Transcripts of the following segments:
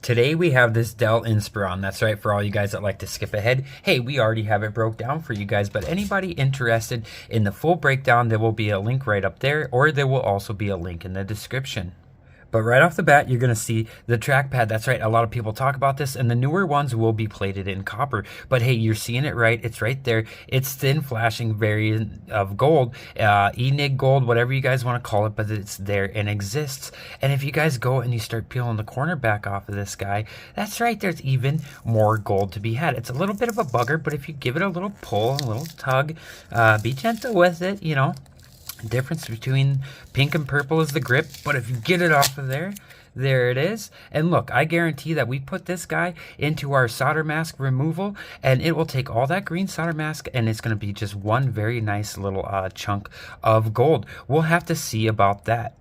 Today we have this Dell Inspiron. That's right, for all you guys that like to skip ahead. Hey, we already have it broke down for you guys, but anybody interested in the full breakdown, there will be a link right up there, or there will also be a link in the description. But right off the bat, you're going to see the trackpad. That's right. A lot of people talk about this, and the newer ones will be plated in copper. But hey, you're seeing it right. It's right there. It's thin flashing variant of gold, ENIG gold, whatever you guys want to call it, but it's there and exists. And if you guys go and you start peeling the corner back off of this guy, that's right. There's even more gold to be had. It's a little bit of a bugger, but if you give it a little pull, a little tug, be gentle with it, you know. Difference between pink and purple is the grip, but if you get it off of there, there it is. And look, I guarantee that we put this guy into our solder mask removal, and it will take all that green solder mask, and it's going to be just one very nice little chunk of gold. We'll have to see about that.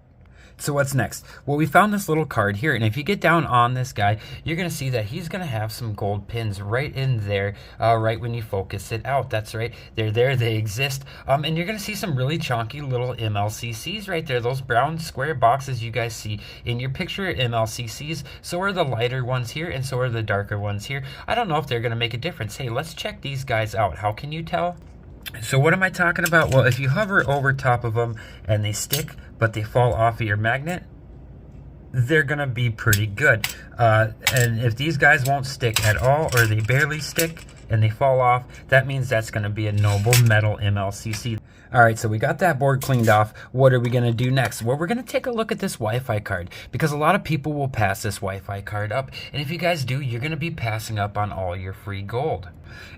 So what's next? Well, we found this little card here, and if you get down on this guy, you're going to see that he's going to have some gold pins right in there, right when you focus it out. That's right. They're there. They exist. And you're going to see some really chunky little MLCCs right there. Those brown square boxes you guys see in your picture are MLCCs. So are the lighter ones here, and so are the darker ones here. I don't know if they're going to make a difference. Hey, let's check these guys out. How can you tell? So what am I talking about? Well, if you hover over top of them and they stick, but they fall off of your magnet, they're going to be pretty good. And if these guys won't stick at all, or they barely stick and they fall off, that means that's going to be a noble metal MLCC. All right, so we got that board cleaned off. What are we going to do next? Well, we're going to take a look at this Wi-Fi card, because a lot of people will pass this Wi-Fi card up. And if you guys do, you're going to be passing up on all your free gold.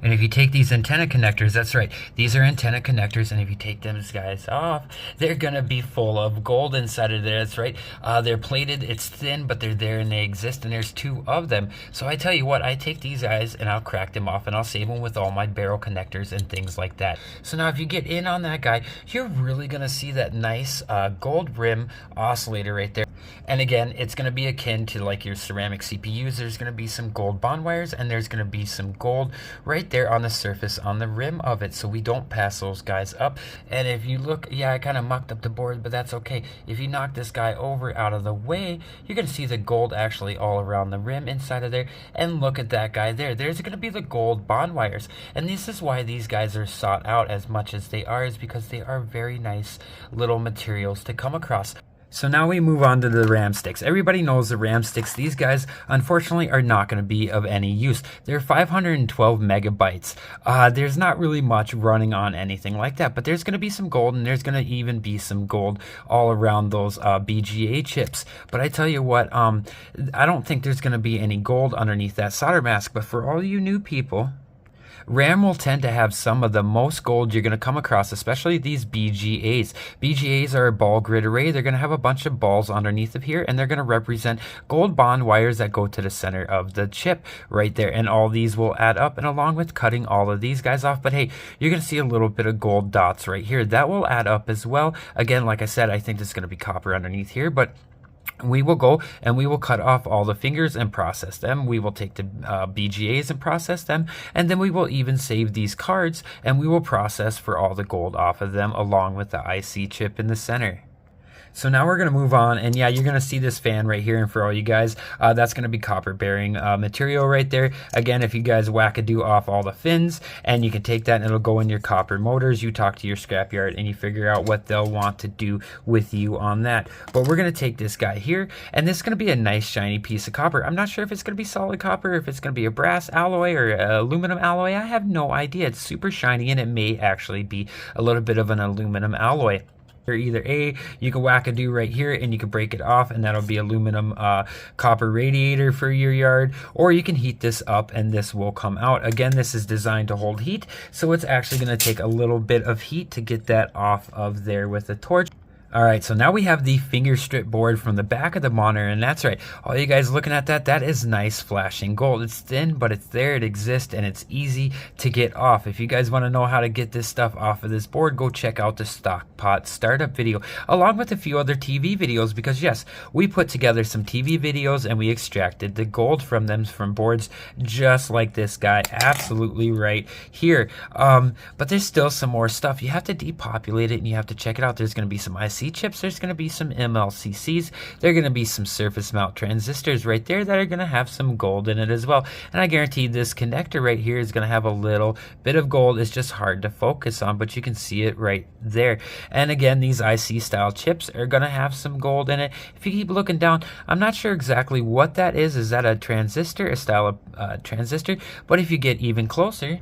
And if you take these antenna connectors, that's right, these are antenna connectors, and if you take them guys off, they're going to be full of gold inside of there. That's right. They're plated, it's thin, but they're there and they exist, and there's two of them. So I tell you what, I take these guys and I'll crack them off, and I'll save them with all my barrel connectors and things like that. So now if you get in on that guy, you're really going to see that nice gold rim oscillator right there. And again, it's going to be akin to like your ceramic CPUs. There's going to be some gold bond wires, and there's going to be some gold right there on the surface on the rim of it, so we don't pass those guys up. And if you look, yeah, I kind of mucked up the board, but that's okay. If you knock this guy over out of the way, you're going to see the gold actually all around the rim inside of there. And look at that guy there. There's going to be the gold bond wires. And this is why these guys are sought out as much as they are, is because they are very nice little materials to come across. So now we move on to the RAM sticks. Everybody knows the RAM sticks. These guys, unfortunately, are not going to be of any use. They're 512 megabytes. There's not really much running on anything like that, but there's going to be some gold, and there's going to even be some gold all around those BGA chips. But I tell you what, I don't think there's going to be any gold underneath that solder mask. But for all you new people, RAM will tend to have some of the most gold you're going to come across, especially these BGAs. BGAs are a ball grid array. They're going to have a bunch of balls underneath of here, and they're going to represent gold bond wires that go to the center of the chip right there. And all these will add up, and along with cutting all of these guys off. But hey, you're going to see a little bit of gold dots right here. That will add up as well. Again, like I said, I think there's going to be copper underneath here, but we will go and we will cut off all the fingers and process them. We will take the BGAs and process them, and then we will even save these cards, and we will process for all the gold off of them along with the IC chip in the center. So now we're going to move on, and yeah, you're going to see this fan right here, and for all you guys, that's going to be copper bearing material right there. Again, if you guys wackadoo off all the fins, and you can take that and it'll go in your copper motors. You talk to your scrapyard and you figure out what they'll want to do with you on that. But we're going to take this guy here, and this is going to be a nice shiny piece of copper. I'm not sure if it's going to be solid copper, if it's going to be a brass alloy or aluminum alloy. I have no idea. It's super shiny, and it may actually be a little bit of an aluminum alloy. Or either A, you can wackadoo right here and you can break it off, and that'll be aluminum copper radiator for your yard, or you can heat this up and this will come out. Again, this is designed to hold heat, so it's actually going to take a little bit of heat to get that off of there with a torch. All right, so now we have the finger strip board from the back of the monitor, and that's right. All you guys looking at that, that is nice flashing gold. It's thin, but it's there, it exists, and it's easy to get off. If you guys want to know how to get this stuff off of this board, go check out the Stockpot startup video, along with a few other TV videos, because yes, we put together some TV videos and we extracted the gold from them from boards just like this guy, absolutely right here. But there's still some more stuff. You have to depopulate it and you have to check it out. There's going to be some IC IC chips, there's going to be some MLCCs. There are going to be some surface mount transistors right there that are going to have some gold in it as well. And I guarantee this connector right here is going to have a little bit of gold. It's just hard to focus on, but you can see it right there. And again, these IC style chips are going to have some gold in it. If you keep looking down, I'm not sure exactly what that is. Is that a transistor, a style of transistor? But if you get even closer,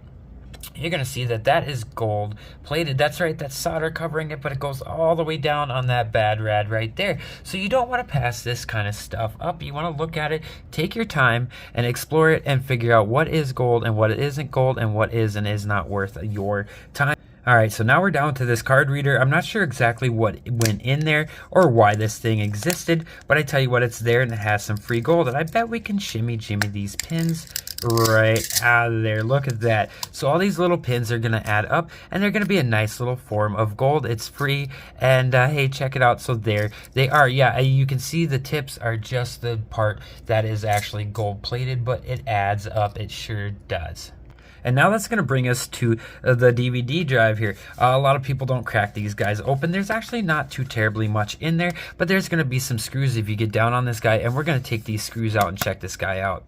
you're going to see that that is gold plated. That's right, that's solder covering it, but it goes all the way down on that bad rad right there. So you don't want to pass this kind of stuff up. You want to look at it, take your time, and explore it and figure out what is gold and what isn't gold and what is and is not worth your time. Alright, so now we're down to this card reader. I'm not sure exactly what went in there or why this thing existed, but I tell you what, it's there and it has some free gold. And I bet we can shimmy jimmy these pins right out of there. Look at that. So all these little pins are going to add up and they're going to be a nice little form of gold. It's free, and hey, check it out. So there they are. Yeah, you can see the tips are just the part that is actually gold plated, but it adds up. It sure does. And now that's going to bring us to the DVD drive here. A lot of people don't crack these guys open. There's actually not too terribly much in there, but there's going to be some screws if you get down on this guy, and we're going to take these screws out and check this guy out.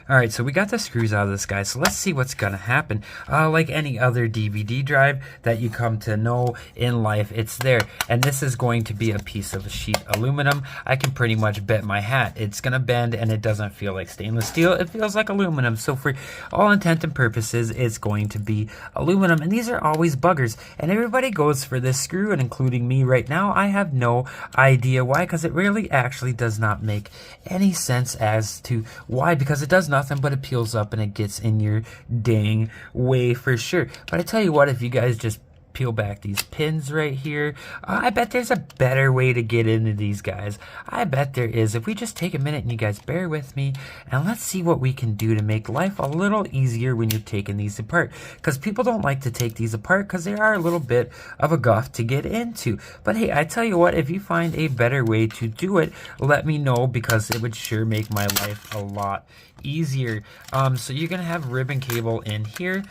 Alright, so we got the screws out of this guy, so let's see what's gonna happen. Like any other DVD drive that you come to know in life, it's there. And this is going to be a piece of sheet aluminum. I can pretty much bet my hat it's gonna bend, and it doesn't feel like stainless steel. It feels like aluminum. So for all intent and purposes, it's going to be aluminum. And these are always buggers. And everybody goes for this screw, and including me right now, I have no idea why, because it really actually does not make any sense as to why, because it does nothing but it peels up and it gets in your dang way for sure. But I tell you what, if you guys just peel back these pins right here, I bet there's a better way to get into these guys. I bet there is. If we just take a minute and you guys bear with me, and let's see what we can do to make life a little easier when you're taking these apart, because people don't like to take these apart because they are a little bit of a guff to get into. But hey, I tell you what, if you find a better way to do it, let me know, because it would sure make my life a lot easier. So you're gonna have ribbon cable in here,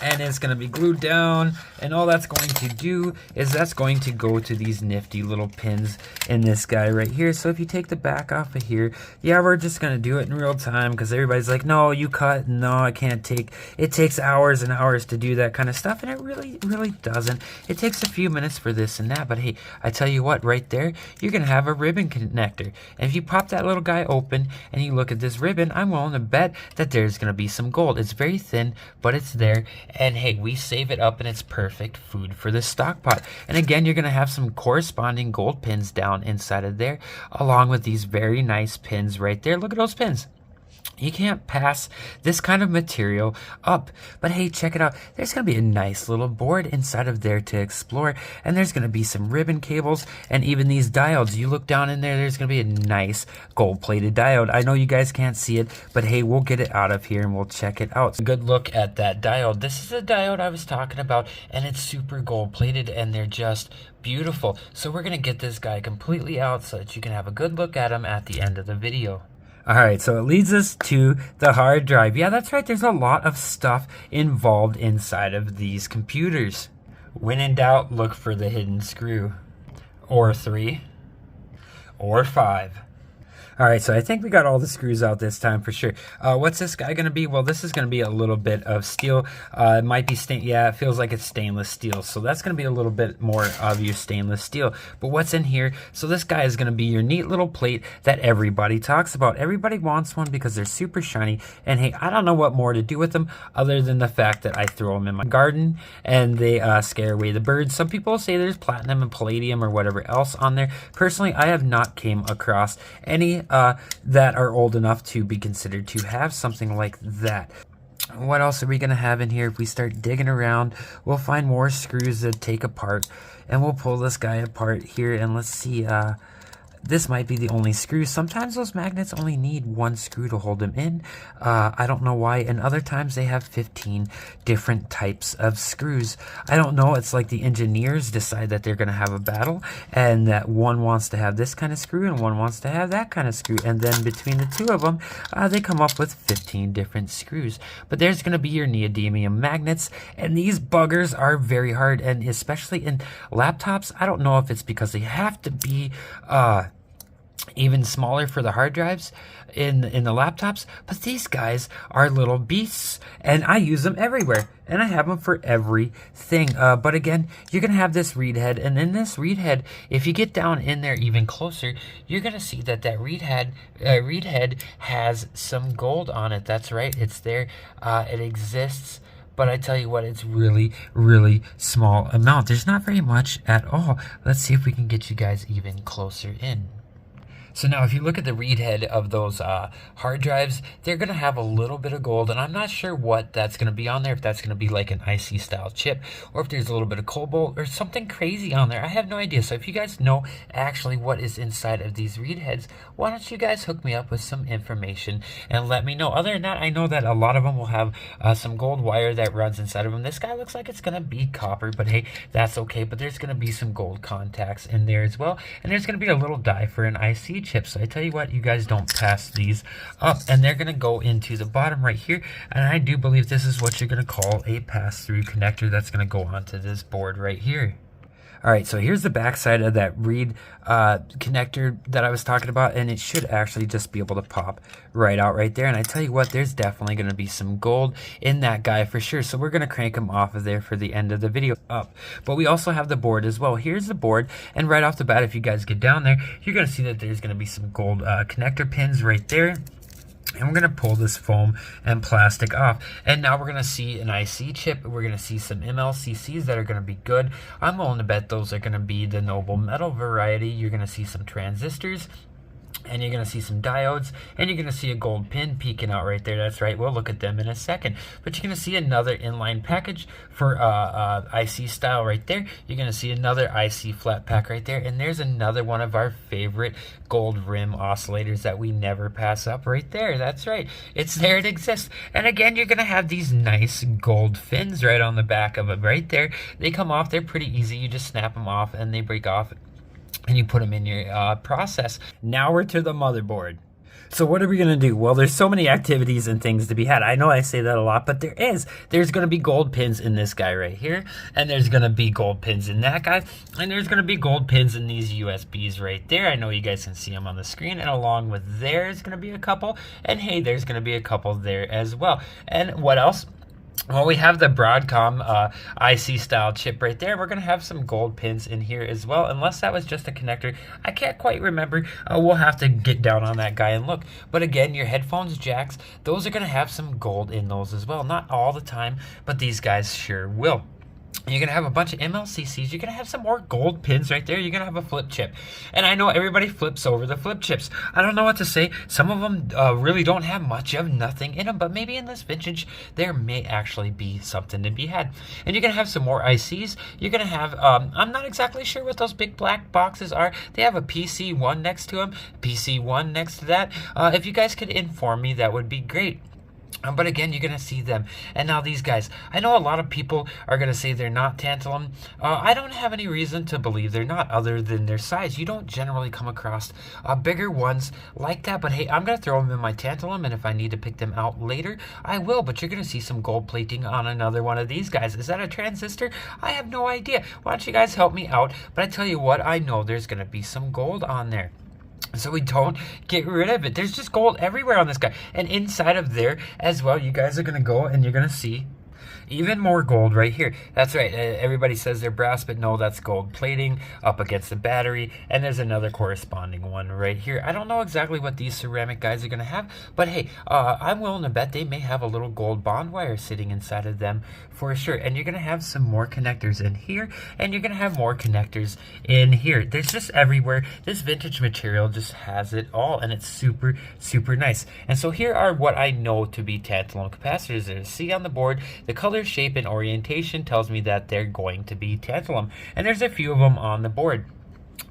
and it's going to be glued down, and all that's going to do is that's going to go to these nifty little pins in this guy right here. So if you take the back off of here, yeah, we're just going to do it in real time, because everybody's like, no, you cut, no, I can't take, it takes hours and hours to do that kind of stuff, and it really doesn't. It takes a few minutes for this and that, but hey, I tell you what, right there, you're going to have a ribbon connector, and if you pop that little guy open and you look at this ribbon, I'm willing to bet that there's going to be some gold. It's very thin, but it's there. And hey, we save it up, and it's perfect food for the stock pot. And again, you're going to have some corresponding gold pins down inside of there, along with these very nice pins right there. Look at those pins. You can't pass this kind of material up. But hey, check it out. There's going to be a nice little board inside of there to explore. And there's going to be some ribbon cables and even these diodes. You look down in there, there's going to be a nice gold-plated diode. I know you guys can't see it, but hey, we'll get it out of here and we'll check it out. Good look at that diode. This is the diode I was talking about, and it's super gold-plated, and they're just beautiful. So we're going to get this guy completely out so that you can have a good look at him at the end of the video. Alright, so it leads us to the hard drive. Yeah, that's right, there's a lot of stuff involved inside of these computers. When in doubt, look for the hidden screw. Or 3. Or 5. Alright, so I think we got all the screws out this time for sure. What's this guy going to be? Well, this is going to be a little bit of steel. It might be yeah, it feels like it's stainless steel. So that's going to be a little bit more of your stainless steel. But what's in here? So this guy is going to be your neat little plate that everybody talks about. Everybody wants one because they're super shiny. And hey, I don't know what more to do with them other than the fact that I throw them in my garden and they scare away the birds. Some people say there's platinum and palladium or whatever else on there. Personally, I have not came across any that are old enough to be considered to have something like that. What else are we going to have in here? If we start digging around, we'll find more screws to take apart, and we'll pull this guy apart here, and let's see, this might be the only screw. Sometimes those magnets only need one screw to hold them in. I don't know why. And other times they have 15 different types of screws. I don't know. It's like the engineers decide that they're going to have a battle and that one wants to have this kind of screw and one wants to have that kind of screw. And then between the two of them, they come up with 15 different screws. But there's going to be your neodymium magnets. And these buggers are very hard. And especially in laptops, I don't know if it's because they have to be even smaller for the hard drives in the laptops, but these guys are little beasts and I use them everywhere and I have them for everything. But again, you're gonna have this reed head, and in this reed head, if you get down in there even closer, you're gonna see that reed head has some gold on it. That's right, it's there. It exists. But I tell you what, it's really, really small amount. There's not very much at all. Let's see if we can get you guys even closer in. So now if you look at the reed head of those hard drives, they're going to have a little bit of gold, and I'm not sure what that's going to be on there, if that's going to be like an IC style chip, or if there's a little bit of cobalt or something crazy on there. I have no idea. So if you guys know actually what is inside of these reed heads, why don't you guys hook me up with some information and let me know. Other than that, I know that a lot of them will have some gold wire that runs inside of them. This guy looks like it's going to be copper, but hey, that's okay. But there's going to be some gold contacts in there as well, and there's going to be a little die for an IC chip. So I tell you what, you guys don't pass these up, and they're going to go into the bottom right here, and I do believe this is what you're going to call a pass-through connector that's going to go onto this board right here. All right, so here's the back side of that reed connector that I was talking about, and it should actually just be able to pop right out right there. And I tell you what, there's definitely going to be some gold in that guy for sure. So we're going to crank him off of there for the end of the video up. But we also have the board as well. Here's the board, and right off the bat, if you guys get down there, you're going to see that there's going to be some gold connector pins right there. And we're going to pull this foam and plastic off. And now we're going to see an IC chip. We're going to see some MLCCs that are going to be good. I'm willing to bet those are going to be the noble metal variety. You're going to see some transistors, and you're going to see some diodes, and you're going to see a gold pin peeking out right there. That's right, we'll look at them in a second. But you're going to see another inline package for IC style right there. You're going to see another IC flat pack right there, and there's another one of our favorite gold rim oscillators that we never pass up right there. That's right, it's there, it exists. And again, you're going to have these nice gold fins right on the back of it right there. They come off, they're pretty easy. You just snap them off and they break off, and you put them in your process. Now we're to the motherboard. So what are we going to do? Well, there's so many activities and things to be had. I know I say that a lot, but there's going to be gold pins in this guy right here, and there's going to be gold pins in that guy, and there's going to be gold pins in these USBs right there. I know you guys can see them on the screen, and along with there's going to be a couple, and hey, there's going to be a couple there as well. And what else? Well, we have the Broadcom IC style chip right there. We're going to have some gold pins in here as well, unless that was just a connector. I can't quite remember. We'll have to get down on that guy and look. But again, your headphones jacks, those are going to have some gold in those as well. Not all the time, but these guys sure will. You're going to have a bunch of MLCCs. You're going to have some more gold pins right there. You're going to have a flip chip. And I know everybody flips over the flip chips. I don't know what to say. Some of them really don't have much of nothing in them. But maybe in this vintage, there may actually be something to be had. And you're going to have some more ICs. You're going to have, I'm not exactly sure what those big black boxes are. They have a PC1 next to them. PC1 next to that. If you guys could inform me, that would be great. But again, you're going to see them. And now these guys, I know a lot of people are going to say they're not tantalum. I don't have any reason to believe they're not, other than their size. You don't generally come across bigger ones like that. But hey, I'm going to throw them in my tantalum, and if I need to pick them out later, I will. But you're going to see some gold plating on another one of these guys. Is that a transistor? I have no idea. Why don't you guys help me out? But I tell you what, I know there's going to be some gold on there. So we don't get rid of it. There's just gold everywhere on this guy. And inside of there as well, you guys are going to go and you're going to see even more gold right here. That's right. Everybody says they're brass, but no, that's gold plating up against the battery. And there's another corresponding one right here. I don't know exactly what these ceramic guys are going to have, but hey, I'm willing to bet they may have a little gold bond wire sitting inside of them for sure. And you're going to have some more connectors in here, and you're going to have more connectors in here. There's just everywhere. This vintage material just has it all, and it's super, super nice. And so here are what I know to be tantalum capacitors. There's C on the board. The color, shape, and orientation tells me that they're going to be tantalum, and there's a few of them on the board.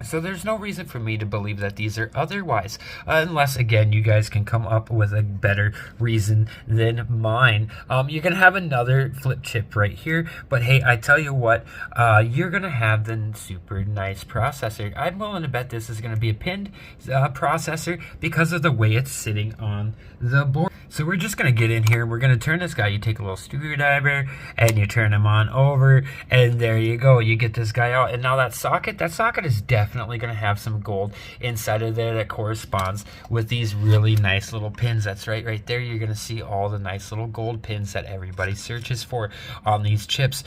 So there's no reason for me to believe that these are otherwise, unless again you guys can come up with a better reason than mine. You're gonna have another flip chip right here, but hey, I tell you what, you're gonna have the super nice processor. I'm willing to bet this is gonna be a pinned processor because of the way it's sitting on the board. So we're just gonna get in here. We're gonna turn this guy. You take a little screwdriver and you turn him on over, and there you go. You get this guy out, and now that socket is definitely gonna have some gold inside of there that corresponds with these really nice little pins. That's right there. You're gonna see all the nice little gold pins that everybody searches for on these chips.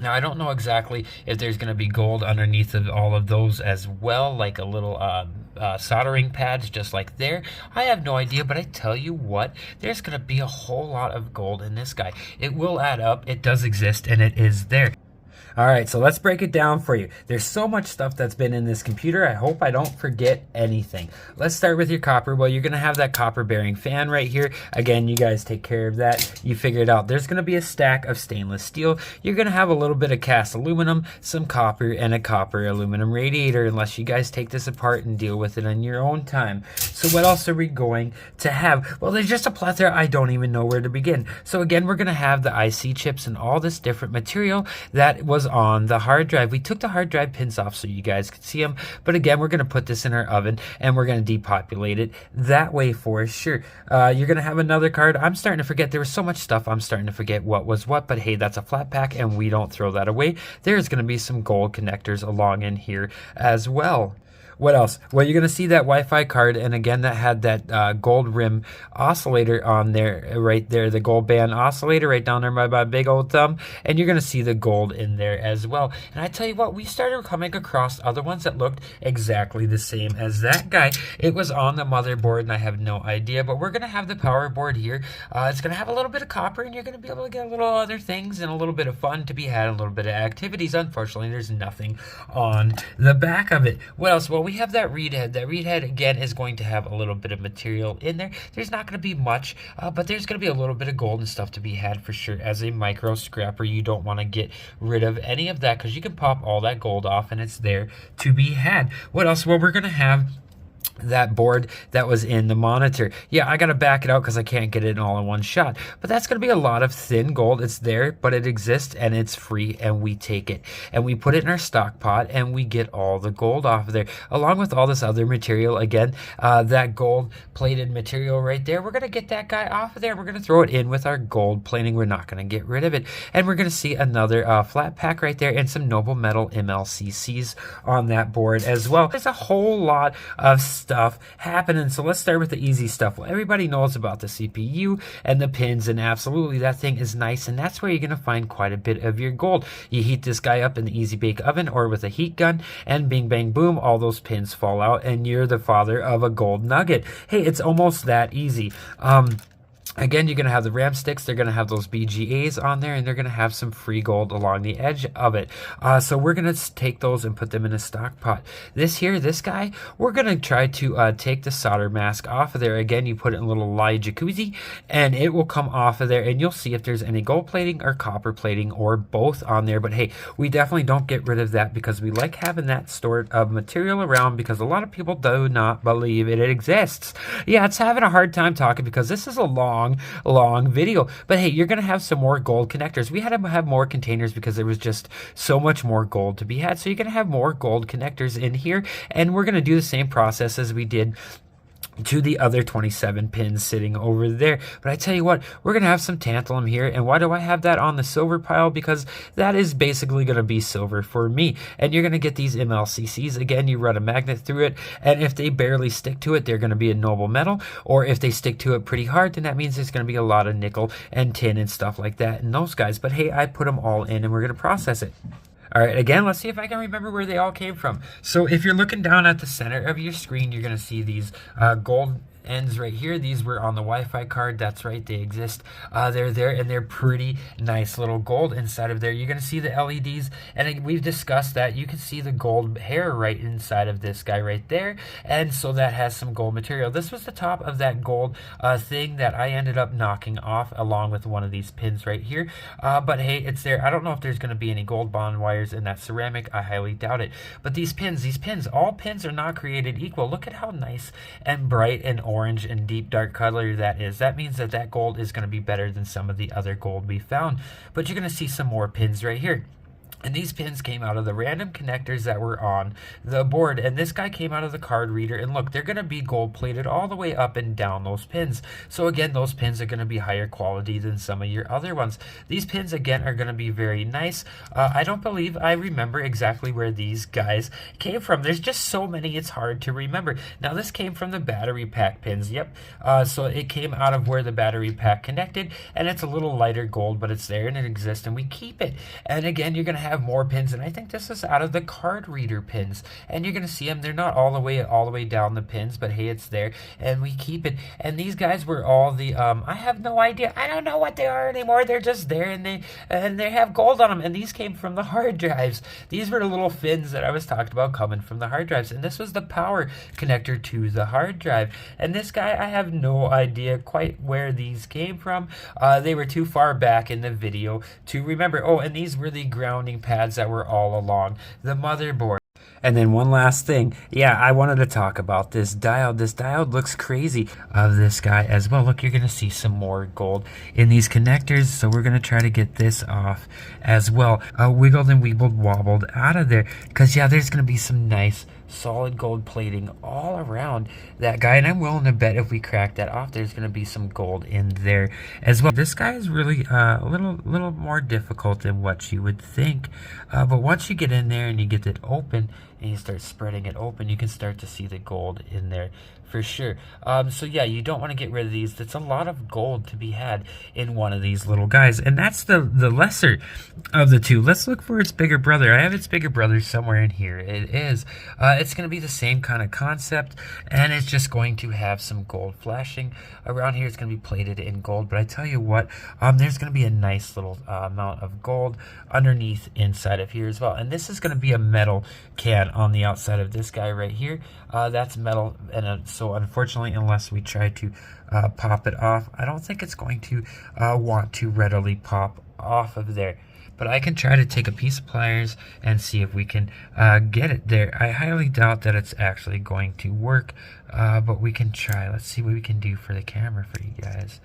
Now, I don't know exactly if there's going to be gold underneath of all of those as well, like a little soldering pads just like there. I have no idea, but I tell you what, there's going to be a whole lot of gold in this guy. It will add up. It does exist, and it is there. All right, so let's break it down for you. There's so much stuff that's been in this computer. I hope I don't forget anything. Let's start with your copper. Well, you're going to have that copper bearing fan right here. Again, you guys take care of that. You figure it out. There's going to be a stack of stainless steel. You're going to have a little bit of cast aluminum, some copper, and a copper aluminum radiator, unless you guys take this apart and deal with it on your own time. So what else are we going to have? Well, there's just a plethora. I don't even know where to begin. So again, we're going to have the IC chips and all this different material that was on the hard drive. We took the hard drive pins off so you guys could see them, but again, we're going to put this in our oven and we're going to depopulate it that way for sure. You're going to have another card. I'm starting to forget. There was so much stuff. I'm starting to forget what was what, but hey, that's a flat pack and we don't throw that away. There's going to be some gold connectors along in here as well. What else? Well, you're going to see that Wi-Fi card, and again, that had that gold rim oscillator on there, right there, the gold band oscillator right down there by my big old thumb, and you're going to see the gold in there as well. And I tell you what, we started coming across other ones that looked exactly the same as that guy. It was on the motherboard, and I have no idea, but we're going to have the power board here. It's going to have a little bit of copper, and you're going to be able to get a little other things and a little bit of fun to be had, a little bit of activities. Unfortunately, there's nothing on the back of it. What else? Well, we have that reed head. That reed head, again, is going to have a little bit of material in there. There's not going to be much, but there's going to be a little bit of gold and stuff to be had for sure. As a micro scrapper, you don't want to get rid of any of that because you can pop all that gold off and it's there to be had. What else? Well, we're going to have that board that was in the monitor. Yeah, I gotta back it out because I can't get it all in one shot, but that's gonna be a lot of thin gold. It's there, but it exists and it's free, and we take it and we put it in our stock pot and we get all the gold off of there along with all this other material. Again, that gold plated material right there, we're gonna get that guy off of there. We're gonna throw it in with our gold plating. We're not gonna get rid of it, and we're gonna see another flat pack right there and some noble metal MLCCs on that board as well. There's a whole lot of stuff happening, so let's start with the easy stuff. Well, everybody knows about the CPU and the pins, and absolutely that thing is nice, and that's where you're gonna find quite a bit of your gold. You heat this guy up in the easy bake oven or with a heat gun, and bing bang boom, all those pins fall out and you're the father of a gold nugget. Hey, it's almost that easy. Again, you're going to have the RAM sticks. They're going to have those BGAs on there, and they're going to have some free gold along the edge of it. So we're going to take those and put them in a stock pot. This guy, we're going to try to take the solder mask off of there. Again, you put it in a little lye jacuzzi, and it will come off of there, and you'll see if there's any gold plating or copper plating or both on there. But hey, we definitely don't get rid of that because we like having that stored of material around, because a lot of people do not believe it exists. Yeah, it's having a hard time talking because this is a long video, but hey, you're gonna have some more gold connectors. We had to have more containers because there was just so much more gold to be had, so you're gonna have more gold connectors in here, and we're gonna do the same process as we did to the other 27 pins sitting over there. But I tell you what, we're gonna have some tantalum here. And why do I have that on the silver pile? Because that is basically gonna be silver for me. And you're gonna get these MLCCs. Again, you run a magnet through it, and if they barely stick to it, they're gonna be a noble metal. Or if they stick to it pretty hard, then that means there's gonna be a lot of nickel and tin and stuff like that in those guys. But hey, I put them all in and we're gonna process it. All right, again, let's see if I can remember where they all came from. So if you're looking down at the center of your screen, you're going to see these gold ends right here. These were on the Wi-Fi card. That's right, they exist. They're there, and they're pretty nice little gold inside of there. You're going to see the LEDs, and we've discussed that. You can see the gold hair right inside of this guy right there, and so that has some gold material. This was the top of that gold thing that I ended up knocking off along with one of these pins right here. But hey, it's there. I don't know if there's going to be any gold bond wires in that ceramic. I highly doubt it. But these pins, all pins are not created equal. Look at how nice and bright and orange and deep dark color that is. That means that that gold is going to be better than some of the other gold we found. But you're going to see some more pins right here. And these pins came out of the random connectors that were on the board. And this guy came out of the card reader. And look, they're going to be gold plated all the way up and down those pins. So again, those pins are going to be higher quality than some of your other ones. These pins, again, are going to be very nice. I don't believe I remember exactly where these guys came from. There's just so many, it's hard to remember. Now, this came from the battery pack pins. Yep. So it came out of where the battery pack connected. And it's a little lighter gold, but it's there and it exists. And we keep it. And again, you're going to have more pins, and I think this is out of the card reader pins, and you're gonna see them. They're not all the way down the pins, but hey, it's there and we keep it. And these guys were all the I have no idea, I don't know what they are anymore. They're just there, and they have gold on them, and these came from the hard drives. These were the little fins that I was talking about coming from the hard drives, and this was the power connector to the hard drive. And this guy, I have no idea quite where these came from. They were too far back in the video to remember. Oh, and these were the grounding pads that were all along the motherboard. And then one last thing, yeah, I wanted to talk about this diode. This diode looks crazy of this guy as well. Look, you're going to see some more gold in these connectors, so we're going to try to get this off as well. Wiggled and weebled wobbled out of there, because yeah, there's going to be some nice solid gold plating all around that guy, and I'm willing to bet if we crack that off, there's going to be some gold in there as well. This guy is really a little more difficult than what you would think, but once you get in there and you get it open and you start spreading it open, you can start to see the gold in there for sure. So yeah, you don't want to get rid of these. That's a lot of gold to be had in one of these little guys, and that's the lesser of the two. Let's look for its bigger brother. I have its bigger brother somewhere in here. It is. It's going to be the same kind of concept, and it's just going to have some gold flashing around here. It's going to be plated in gold, but I tell you what, there's going to be a nice little amount of gold underneath inside of here as well. And this is going to be a metal can on the outside of this guy right here. That's metal, and so unfortunately, unless we try to pop it off, I don't think it's going to want to readily pop off of there. But I can try to take a piece of pliers and see if we can get it there. I highly doubt that it's actually going to work, but we can try. Let's see what we can do for the camera for you guys.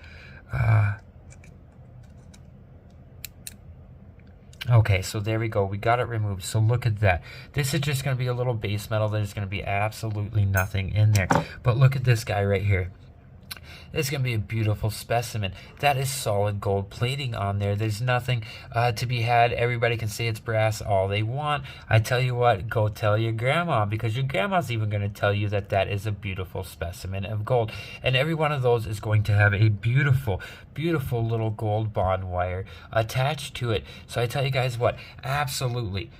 Okay, so there we go. We got it removed. So look at that. This is just going to be a little base metal. There's going to be absolutely nothing in there. But look at this guy right here. It's going to be a beautiful specimen. That is solid gold plating on there. There's nothing to be had. Everybody can say it's brass all they want. I tell you what, go tell your grandma, because your grandma's even going to tell you that that is a beautiful specimen of gold. And every one of those is going to have a beautiful, beautiful little gold bond wire attached to it. So I tell you guys what, absolutely.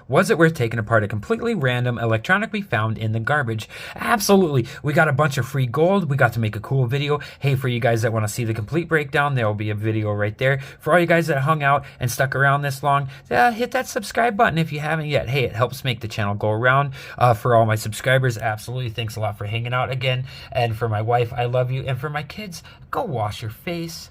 Was it worth taking apart a completely random electronic we found in the garbage? Absolutely. We got a bunch of free gold. We got to make a cool video. Hey, for you guys that want to see the complete breakdown, there will be a video right there. For all you guys that hung out and stuck around this long, hit that subscribe button if you haven't yet. Hey, it helps make the channel go around. For all my subscribers, absolutely. Thanks a lot for hanging out again. And for my wife, I love you. And for my kids, go wash your face.